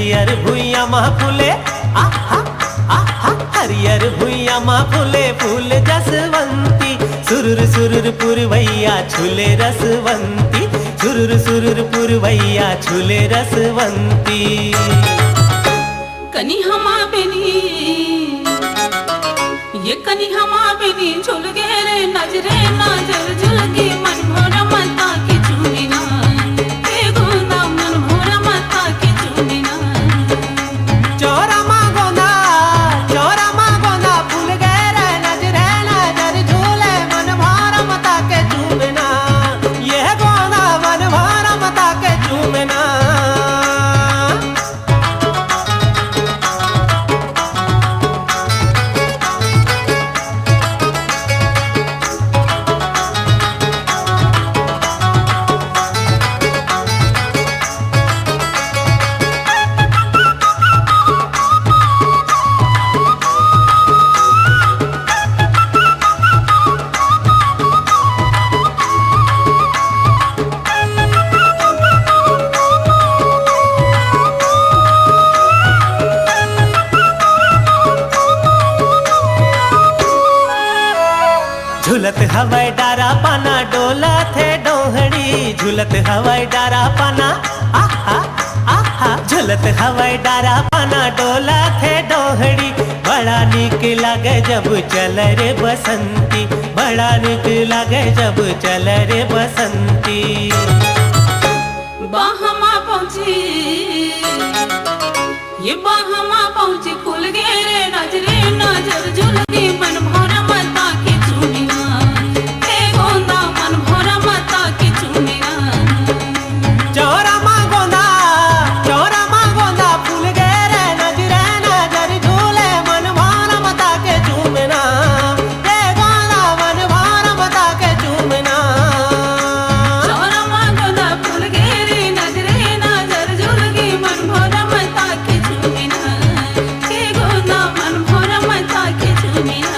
हरियर भुइया मा फूले आहा आहा, हरियर भुइया मा फूले फूल जसवंती। सुरुर सुरुर पुरवैया झूले रसवंती, सुरुर सुरुर पुरवैया झूले रसवंती। कनी हमा बेनी ये कनी हमा बेनी झुल गे रे नजरे नजर झुलगी मन भोरा मता के चूनी ना ए गोंदा मन भोरा मता के चूनी ना। चोरा मा गोंदा फूल गे रे नजरे नजर झूले मन भोरा मता के चूमना, ये गोंदा मन भोरा मता के चूमना। झुलत हवाई डारा पाना डोला थे डोहड़ी, झुलत हवाई डारा पाना आहा आहा, झुलत हवाई डारा पाना डोला थे डोहड़ी। बड़ा नीक लागे जब चल रे बसंती, बड़ा नीक लागे जब चल रे बसंती। बाहमा पहुंची ये बाहमा पहुंची खुल गे रे नजरे नजर झुलगी मन भोरा मता के चूनी ना ए गोंदा मन भोरा मता के चूनी ना। चोरा मा गोंदा फूल गे रे नजरे नजर झूले मन भोरा मता के चूमना, ए गोंदा मन भोरा मता के चूमना। चोरा मा गोंदा फूल गे रे नजरे नजर झुलगी मन भोरा मता के चूनी ना ए गोंदा मन भोरा मता के चूनी ना।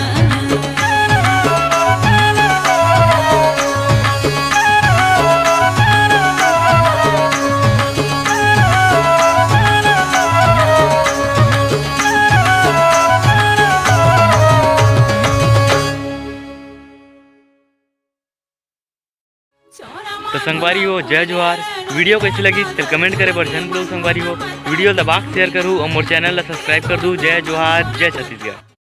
तो संगवारी हो जय जोहार। वीडियो कैसी लगी तो कमेंट करे पर जन संगवारी हो वीडियो दबाक शेयर करूँ और मोर चैनल ला सब्सक्राइब कर दूँ। जय जोहार जय छत्तीसगढ़।